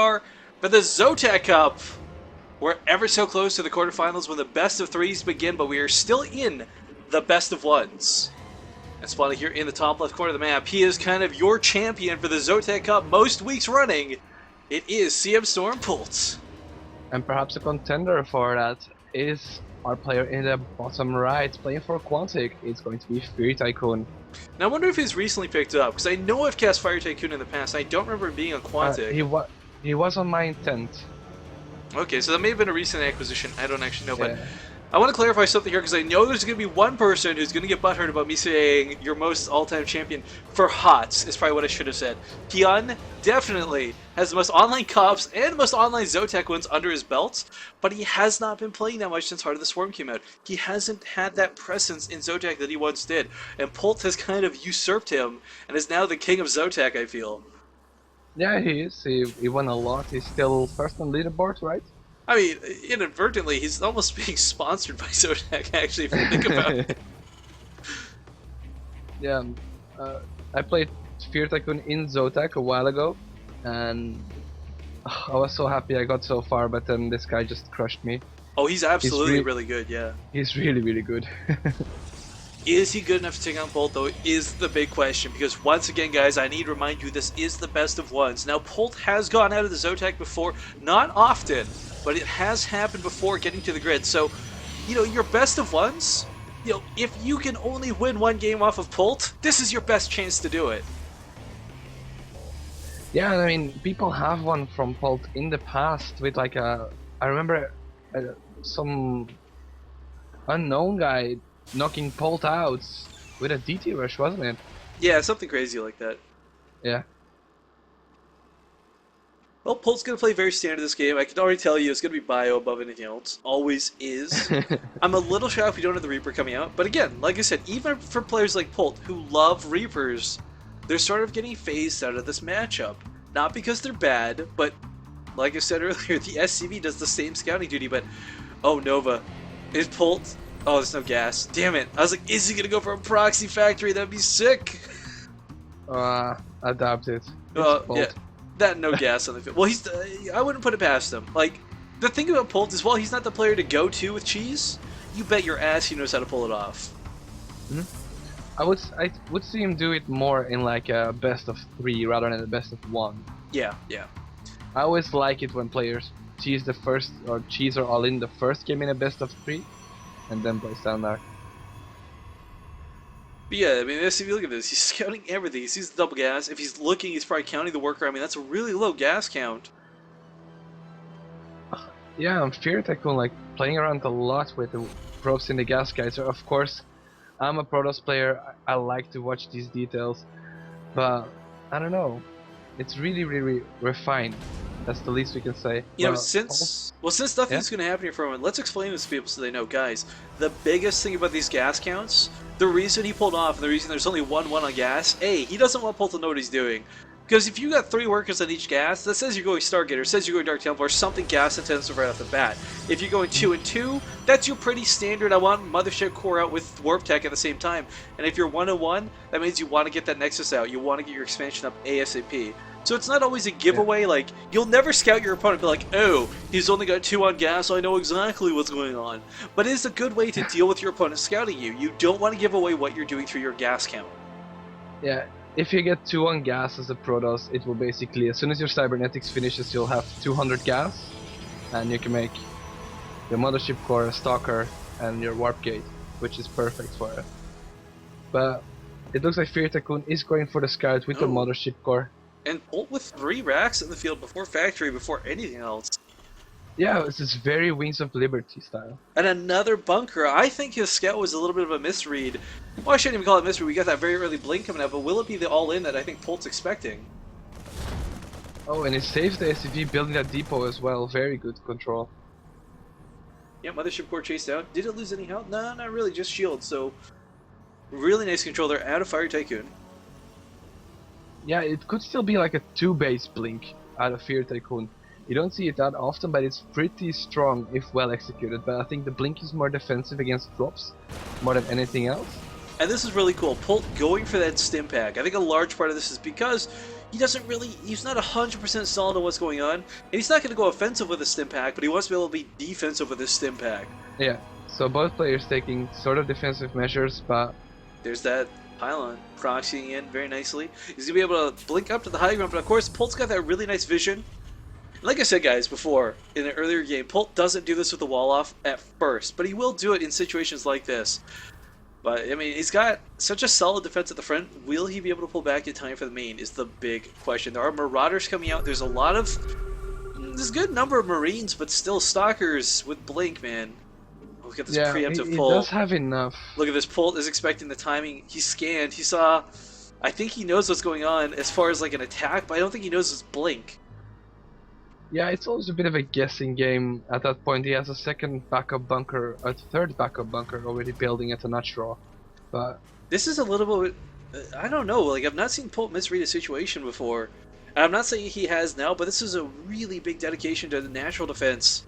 are for the Zotac Cup. We're ever so close to the quarterfinals when the best of threes begin, but we are still in the best of ones. And spawning here in the top left corner of the map, he is kind of your champion for the Zotac Cup most weeks running. It is CMStormPolt. And perhaps a contender for that is our player in the bottom right, playing for Quantic. It's going to be FieryTycoon. Now I wonder if he's recently picked up, because I know I've cast FieryTycoon in the past, I don't remember him being on Quantic. He was on my intent. Okay, so that may have been a recent acquisition, I don't actually know, Yeah. but I want to clarify something here, because I know there's going to be one person who's going to get butthurt about me saying your most all-time champion for HOTS, is probably what I should have said. Hyun definitely has the most online cups and the most online Zotac wins under his belt, but he has not been playing that much since Heart of the Swarm came out. He hasn't had that presence in Zotac that he once did, and Polt has kind of usurped him, and is now the king of Zotac, I feel. Yeah, he is. He won a lot. He's still first on leaderboard, right? I mean, inadvertently, he's almost being sponsored by Zotac, actually, if you think about it. Yeah, I played FieryTycoon in Zotac a while ago, and I was so happy I got so far, but then this guy just crushed me. Oh, he's absolutely really good, yeah. He's really, really good. Is he good enough to take on Polt, though, is the big question, because once again, guys, I need to remind you, this is the best of ones. Now, Polt has gone out of the Zotac before, not often, but it has happened before getting to the grid, so, you know, your best of ones, you know, if you can only win one game off of Polt, this is your best chance to do it. Yeah, I mean, people have won from Polt in the past with like a... I remember some unknown guy knocking Polt out with a DT rush, wasn't it? Yeah, something crazy like that. Yeah. Well, Polt's going to play very standard this game. I can already tell you it's going to be bio above anything else. Always is. I'm a little shocked we don't have the Reaper coming out. But again, like I said, even for players like Polt who love Reapers, they're sort of getting phased out of this matchup. Not because they're bad, but like I said earlier, the SCV does the same scouting duty, but... Oh, Nova. Is Polt... Oh, there's no gas. Damn it. I was like, is he going to go for a proxy factory? That'd be sick. I doubt it. Yeah. That no gas on the field. Well, he's... I wouldn't put it past him. Like, the thing about Polt is, while he's not the player to go to with cheese, you bet your ass he knows how to pull it off. I would see him do it more in like a best of 3 rather than a best of 1. Yeah, yeah. I always like it when players cheese the first, or cheese or all in the first game in a best of 3, and then play down there. But yeah, I mean, if you look at this, he's scouting everything. He sees the double gas. If he's looking, he's probably counting the worker. I mean, that's a really low gas count. Yeah, I'm FieryTycoon, like playing around a lot with the probes in the gas geyser. Of course, I'm a Protoss player. I like to watch these details, but I don't know. It's really, really refined. That's the least we can say. You know, since nothing's going to happen here for a moment, let's explain this to people so they know. Guys, the biggest thing about these gas counts, the reason he pulled off and the reason there's only 1-1 on gas, A, he doesn't want Polt to know what he's doing. Because if you got 3 workers on each gas, that says you're going Stargater, says you're going Dark Temple, or something gas intensive right off the bat. If you're going 2 and 2, that's your pretty standard, I want Mothership Core out with Warp Tech at the same time. And if you're 1 and 1, that means you want to get that Nexus out, you want to get your expansion up ASAP. So it's not always a giveaway, like, you'll never scout your opponent and be like, oh, he's only got 2 on gas, so I know exactly what's going on. But it is a good way to deal with your opponent scouting you. You don't want to give away what you're doing through your gas count. Yeah, if you get 2 on gas as a Protoss, it will basically, as soon as your Cybernetics finishes, you'll have 200 gas, and you can make your Mothership Core, a Stalker, and your Warp Gate, which is perfect for it. But it looks like FieryTycoon is going for the Scout with the Mothership Core. And Polt with 3 racks in the field before factory, before anything else. Yeah, this is very Wings of Liberty style. And another bunker. I think his scout was a little bit of a misread. Well, I shouldn't even call it misread. We got that very early blink coming out, but will it be the all-in that I think Polt's expecting? Oh, and it saves the SCV building that depot as well. Very good control. Yeah, Mothership Core chased out. Did it lose any health? No, not really, just shield. So, really nice control there out of FieryTycoon. Yeah, it could still be like a 2-base blink out of FieryTycoon. You don't see it that often, but it's pretty strong if well executed. But I think the blink is more defensive against drops, more than anything else. And this is really cool. Polt going for that stim pack. I think a large part of this is because he doesn't really, he's not 100% solid on what's going on, and he's not going to go offensive with a stim pack, but he wants to be able to be defensive with his stim pack. Yeah, so both players taking sort of defensive measures, but... There's that pylon proxying in very nicely. He's going to be able to blink up to the high ground, but of course, Polt's got that really nice vision. And like I said, guys, before, in an earlier game, Polt doesn't do this with the wall off at first, but he will do it in situations like this. But, I mean, he's got such a solid defense at the front. Will he be able to pull back in time for the main is the big question. There are Marauders coming out. There's a lot of... There's a good number of Marines, but still Stalkers with Blink, man. Look at this preemptive pull. He does have enough. Look at this. Polt is expecting the timing. He scanned. He saw... I think he knows what's going on as far as, like, an attack, but I don't think he knows his Blink. Yeah, it's always a bit of a guessing game. At that point, he has a second backup bunker, a third backup bunker already building at a natural. But this is a little bit, I don't know. Like, I've not seen Polt misread a situation before. And I'm not saying he has now, but this is a really big dedication to the natural defense.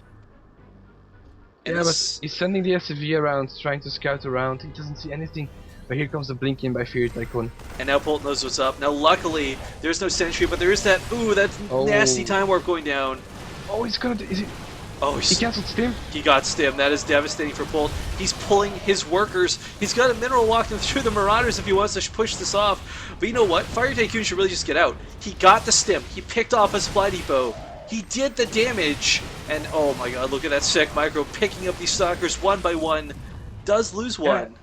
And yeah, but he's sending the SCV around, trying to scout around. He doesn't see anything. But here comes the blinking by CMStormPolt. And now Polt knows what's up. Now, luckily, there's no sentry, but there is that, ooh, that nasty time warp going down. Oh, he's gonna, is he? Oh, he cancelled stim? He got stim. That is devastating for Polt. He's pulling his workers. He's got a mineral walking through the Marauders if he wants to push this off. But you know what? CMStormPolt should really just get out. He got the stim. He picked off a supply depot. He did the damage. And oh my god, look at that sick micro picking up these stalkers one by one. Does lose one.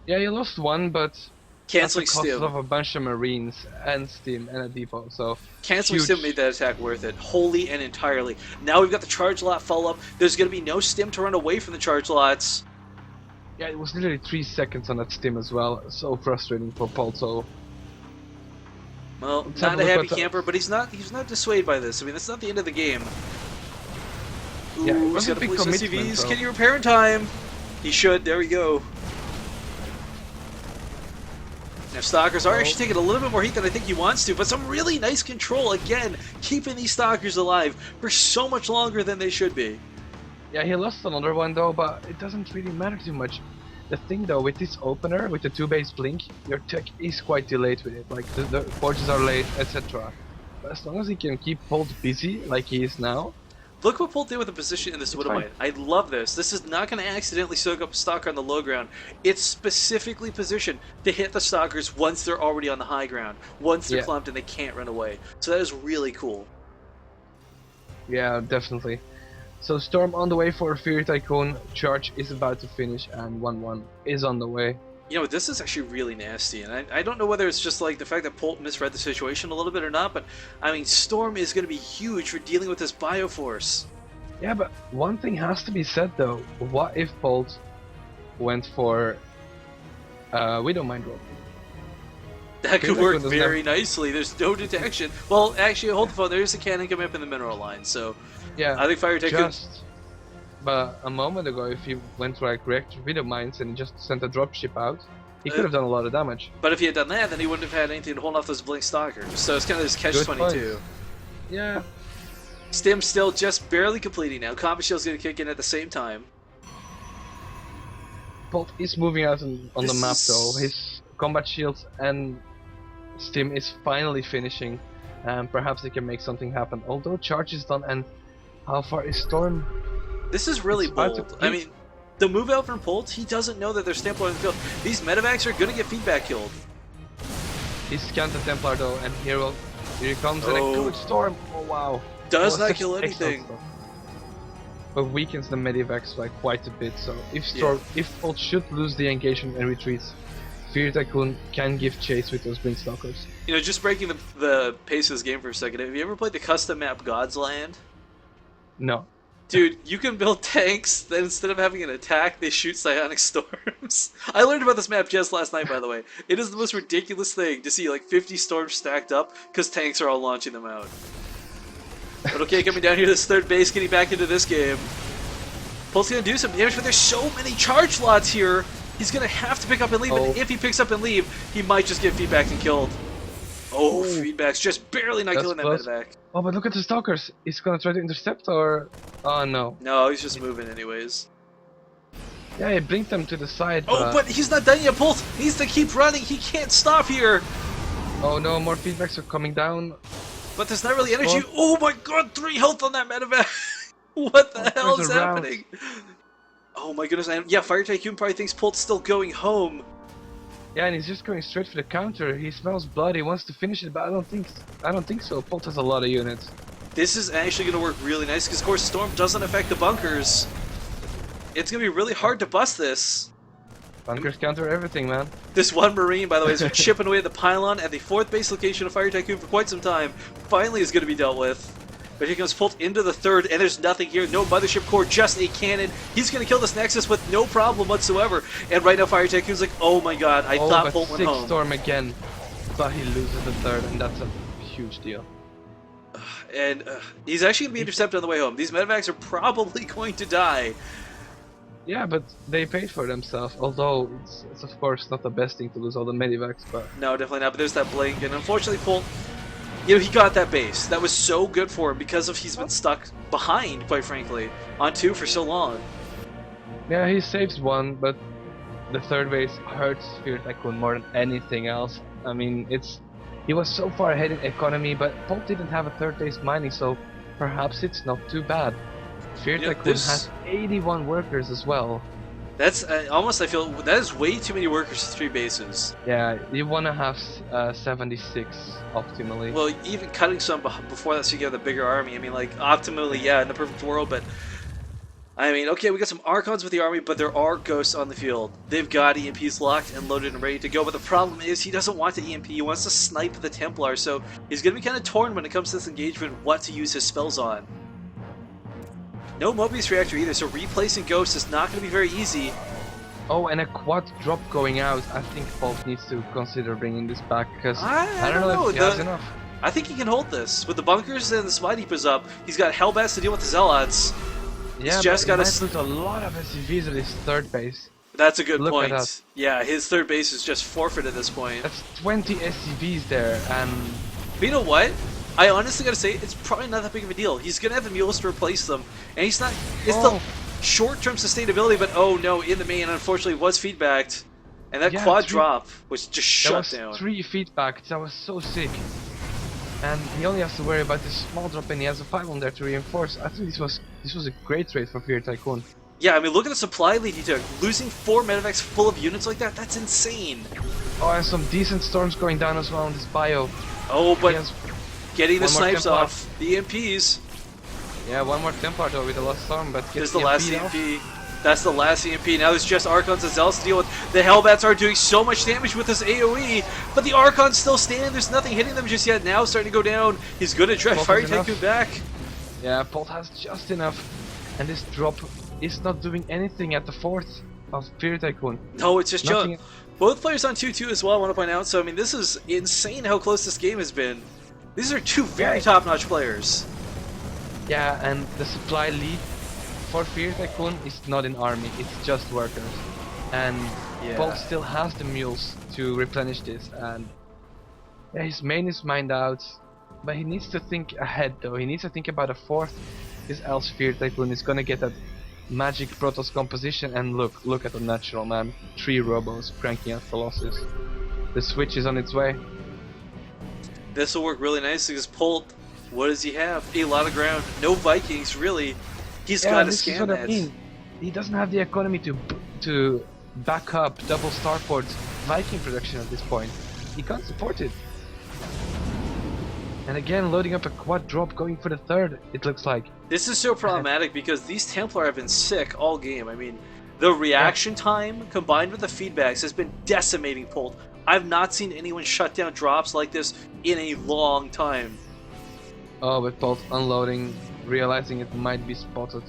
Yeah, he lost one, but canceling at the cost stim of a bunch of Marines and stim and a depot. So canceling stim made that attack worth it, wholly and entirely. Now we've got the charge lot follow up. There's going to be no stim to run away from the charge lots. Yeah, it was literally 3 seconds on that stim as well. So frustrating for Polt. So well, not a happy camper, but he's not dissuaded by this. I mean, that's not the end of the game. Ooh, yeah, it was he's a got big police commitment. SCVs. Can you repair in time? He should. There we go. Now, Stalkers are actually taking a little bit more heat than I think he wants to, but some really nice control, again, keeping these Stalkers alive for so much longer than they should be. Yeah, he lost another one though, but it doesn't really matter too much. The thing though, with this opener, with the 2-base blink, your tech is quite delayed with it, like the forges are late, etc. But as long as he can keep Polt busy, like he is now... Look what Polt did with the position in this Widowmine. I love this. This is not going to accidentally soak up a Stalker on the low ground. It's specifically positioned to hit the Stalkers once they're already on the high ground. Once they're clumped and they can't run away. So that is really cool. Yeah, definitely. So Storm on the way for CMStormPolt. Charge is about to finish and 1-1 is on the way. You know, this is actually really nasty, and I don't know whether it's just like the fact that Polt misread the situation a little bit or not, but I mean, Storm is going to be huge for dealing with this Bioforce. Yeah, but one thing has to be said though. What if Polt went for Widowmine drop? That could work very nicely. There's no detection. Well, actually, hold the phone. There's a cannon coming up in the mineral line, so yeah, I think CMStormPolt. But a moment ago, if he went for like reactor Widow mines and just sent a dropship out, he could have done a lot of damage. But if he had done that, then he wouldn't have had anything to hold off those Blink Stalkers. So it's kind of this catch-22. Yeah. Stim still just barely completing now. Combat Shield's going to kick in at the same time. Polt is moving out on the map though. His combat shields and Stim is finally finishing. And perhaps they can make something happen. Although charge is done, and how far is Storm? This is really bold. I mean, the move out from Polt, he doesn't know that there's Templar in the field. These medevacs are going to get feedback killed. He scanned the Templar though, and here he comes in a good Storm. Oh wow. Does not kill anything. But weakens the medevacs like quite a bit. So if Polt should lose the engagement and retreats, CMStormPolt can give chase with those Blink Stalkers. You know, just breaking the pace of this game for a second, have you ever played the custom map God's Land? No. Dude, you can build tanks that instead of having an attack, they shoot psionic storms. I learned about this map just last night, by the way. It is the most ridiculous thing to see like 50 storms stacked up because tanks are all launching them out. But okay, coming down here to this third base, getting back into this game. Polt's gonna do some damage, but there's so many charge lots here. He's gonna have to pick up and leave, and if he picks up and leave, he might just get feedbacked and killed. Oh, feedback's just barely not killing that medevac. Oh, but look at the Stalkers. He's gonna try to intercept or... Oh, no. No, he's just moving anyways. Yeah, he blinked them to the side, but he's not done yet. Polt needs to keep running. He can't stop here. Oh no, more feedbacks are coming down. But there's not really energy. Oh my god, 3 health on that medevac! What the hell there's is a round. happening? Oh my goodness, and yeah, FieryTycoon probably thinks Polt's still going home. Yeah, and he's just going straight for the counter. He smells blood. He wants to finish it, but I don't think so. Polt has a lot of units. This is actually going to work really nice because, of course, Storm doesn't affect the bunkers. It's going to be really hard to bust this. Bunkers counter everything, man. This one Marine, by the way, has been chipping away at the pylon at the 4th base location of FieryTycoon for quite some time. Finally is going to be dealt with. But here comes Polt into the 3rd, and there's nothing here. No mothership core, just a cannon. He's going to kill this Nexus with no problem whatsoever. And right now, FieryTycoon's like, oh my god, I thought Polt went home. Storm again, but he loses the 3rd, and that's a huge deal. And he's actually going to be intercepted on the way home. These medevacs are probably going to die. Yeah, but they paid for themselves, although it's of course not the best thing to lose all the medivacs, but... No, definitely not, but there's that blink, and unfortunately Polt, you know, he got that base. That was so good for him because of he's been stuck behind, quite frankly, on 2 for so long. Yeah, he saves 1, but the 3rd base hurts FieryTycoon more than anything else. I mean, he was so far ahead in economy, but Polt didn't have a 3rd base mining, so perhaps it's not too bad. FieryTycoon has 81 workers as well. That's almost, I feel, that is way too many workers to 3 bases. Yeah, you want to have 76 optimally. Well, even cutting some before that so you get the bigger army. I mean, like, optimally, yeah, in the perfect world, but... I mean, okay, we got some Archons with the army, but there are Ghosts on the field. They've got EMPs locked and loaded and ready to go, but the problem is he doesn't want the EMP, he wants to snipe the Templar, so he's going to be kind of torn when it comes to this engagement, what to use his spells on. No Mobius Reactor either, so replacing Ghosts is not going to be very easy. Oh, and a quad drop going out. I think Polt needs to consider bringing this back, because I don't know if he has enough. I think he can hold this. With the bunkers and the Spy Deep is up, he's got Hellbats to deal with the Zealots. Yeah, he's just got to lose a lot of SCVs at his 3rd base. That's a good Look point. at that. Yeah, his 3rd base is just forfeit at this point. That's 20 SCVs there, and... But you know what? I honestly gotta say, it's probably not that big of a deal. He's gonna have the mules to replace them, and he's not... It's the short-term sustainability, but oh no, in the main, unfortunately, was feedbacked. And that quad drop was just shut down. 3 feedback, that was so sick. And he only has to worry about this small drop, and he has a 5 on there to reinforce. I think this was a great trade for FieryTycoon. Yeah, I mean, look at the supply lead he took. Losing 4 medevacs full of units like that, that's insane. Oh, and some decent storms going down as well in this bio. Oh, but getting the snipes off, the EMPs. Yeah, one more Templar though with the last storm, but there's the last EMP. That's the last EMP. Now there's just Archons and Zealots to deal with. The Hellbats are doing so much damage with this AoE, but the Archons still stand. There's nothing hitting them just yet. Now starting to go down. He's going to drive FieryTycoon back. Yeah, Polt has just enough. And this drop is not doing anything at the 4th of FieryTycoon. No, it's just chilling. Both players on 2-2 as well, I want to point out. So, I mean, this is insane how close this game has been. These are 2 very top-notch players. Yeah, and the supply lead for FieryTycoon is not in army, it's just workers. And Polt still has the mules to replenish this, and yeah, his main is mined out, but he needs to think ahead though. He needs to think about a 4th, because else FieryTycoon is gonna get that magic Protoss composition, and look at the natural, man. 3 robos cranking out Colossus. The switch is on its way. This will work really nicely because Polt, what does he have? A lot of ground. No Vikings, really. He's got to scan that. I mean. He doesn't have the economy to back up double starport Viking production at this point. He can't support it. And again, loading up a quad drop, going for the 3rd, it looks like. This is so problematic because these Templar have been sick all game. I mean, the reaction time combined with the feedbacks has been decimating Polt. I've not seen anyone shut down drops like this in a long time. Oh, but Polt unloading, realizing it might be spotted.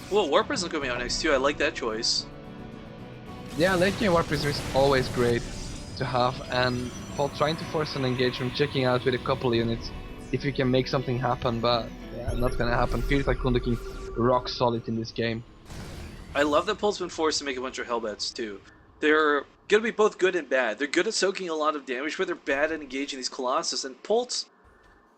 Well, War Prism coming out next too. I like that choice. Yeah, late game War Prism is always great to have, and Polt trying to force an engagement, checking out with a couple units if you can make something happen, but yeah, not gonna happen. FieryTycoon looking rock solid in this game. I love that Polt's been forced to make a bunch of Hellbats too. They're gonna be both good and bad. They're good at soaking a lot of damage, but they're bad at engaging these Colossus. And Polt,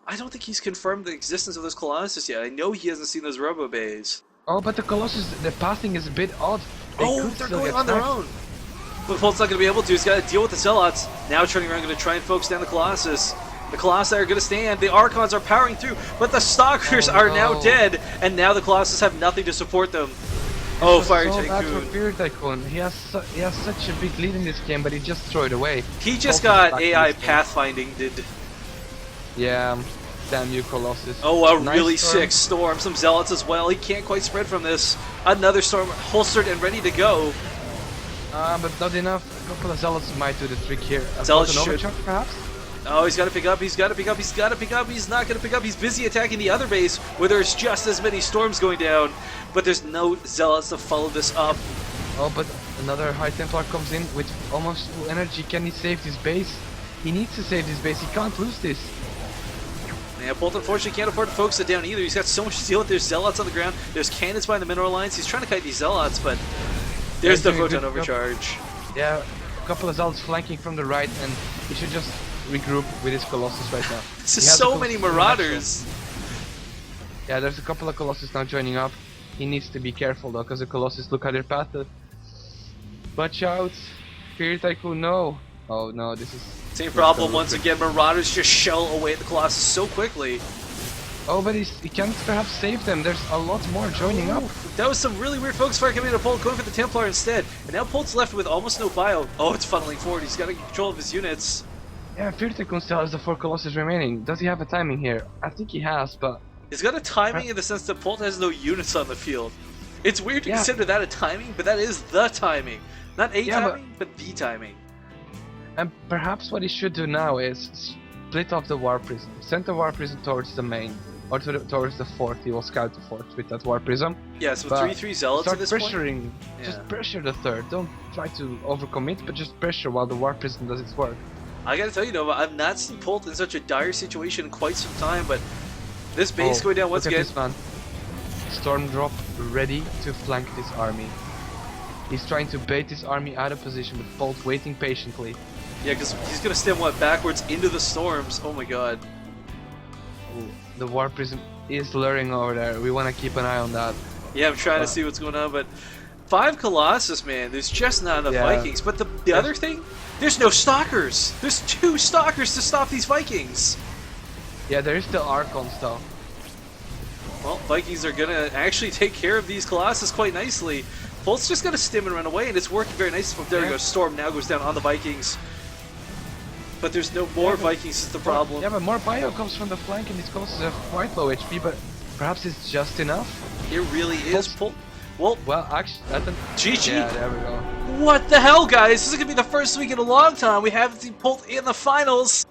I don't think he's confirmed the existence of those Colossus yet. I know he hasn't seen those Robo Bays. Oh, but the Colossus, the pathing is a bit odd. They're going on their own. But Polt's not going to be able to. He's got to deal with the Zealots. Now turning around, going to try and focus down the Colossus. The Colossi are going to stand. The Archons are powering through, but the Stalkers are now dead, and now the Colossus have nothing to support them. Oh, Fiery so bad for Tycoon. Fiery Tycoon. He has such a big lead in this game, but he just threw it away. He just Polt's got back AI in this game. pathfinding, did. Yeah, damn you, Colossus. Oh, a Nice really storm. sick storm. Some Zealots as well. He can't quite spread from this. Another storm holstered and ready to go. But not enough. A couple of Zealots might do the trick here. Zealots An should. overcharge, perhaps? Oh, he's got to pick up, he's got to pick up, he's got to pick up, he's not going to pick up, he's busy attacking the other base where there's just as many storms going down, but there's no Zealots to follow this up. Oh, but another High Templar comes in with almost full energy. Can he save this base? He needs to save this base, he can't lose this. Yeah, Bolt unfortunately can't afford to focus it down either, he's got so much to deal with. There's Zealots on the ground, there's cannons behind the mineral lines, he's trying to kite these Zealots, but there's the doing a Photon good job. overcharge. Yeah, a couple of Zealots flanking from the right, and he should just regroup with his Colossus right now. This He is has so the many Colossus in Marauders. action. Yeah, there's a couple of Colossus now joining up. He needs to be careful though, because the Colossus look at their path. Watch out! Fiery Tycoon, no! Oh no, this is... Same problem once again, Marauders just shell away at the Colossus so quickly. Oh, but he can't perhaps save them. There's a lot more joining up. That was some really weird focus fire coming into Polt, going for the Templar instead. And now Polt's left with almost no bio. Oh, it's funneling forward. He's got to get control of his units. Yeah, Fiery Tycoon still has the 4 Colossus remaining. Does he have a timing here? I think he has, but... He's got a timing in the sense that Polt has no units on the field. It's weird to consider that a timing, but that is the timing. Not a timing, but the timing. And perhaps what he should do now is split off the War Prism. Send the War Prism towards the main. Or towards the fort. He will scout the fort with that War Prism. Yeah, so But 3-3 Zealots start at this pressuring. point. Just pressure the third. Don't try to overcommit, but just pressure while the War Prism does its work. I gotta tell you, Nova, I've not seen Polt in such a dire situation in quite some time, but this base going down once look at again. this man. Storm drop ready to flank this army. He's trying to bait this army out of position with Polt waiting patiently. Yeah, because he's gonna stem what backwards into the storms. Oh my god. Ooh, the War Prism is luring over there. We want to keep an eye on that. Yeah, I'm trying to see what's going on, but 5 Colossus, man, there's just not enough Vikings. But the other thing, there's no Stalkers. There's 2 Stalkers to stop these Vikings. Yeah, there is still Archons though. Well, Vikings are gonna actually take care of these Colossus quite nicely. Polt's just gonna stim and run away, and it's working very nicely. There we go. Storm now goes down on the Vikings. But there's no more Vikings is the problem. Yeah, but more bio comes from the flank, and these Colossus have quite low HP, but perhaps it's just enough. It really is. Polt. Well, actually, GG. Yeah, there we go. What the hell, guys? This is gonna be the first week in a long time we haven't seen Polt in the finals.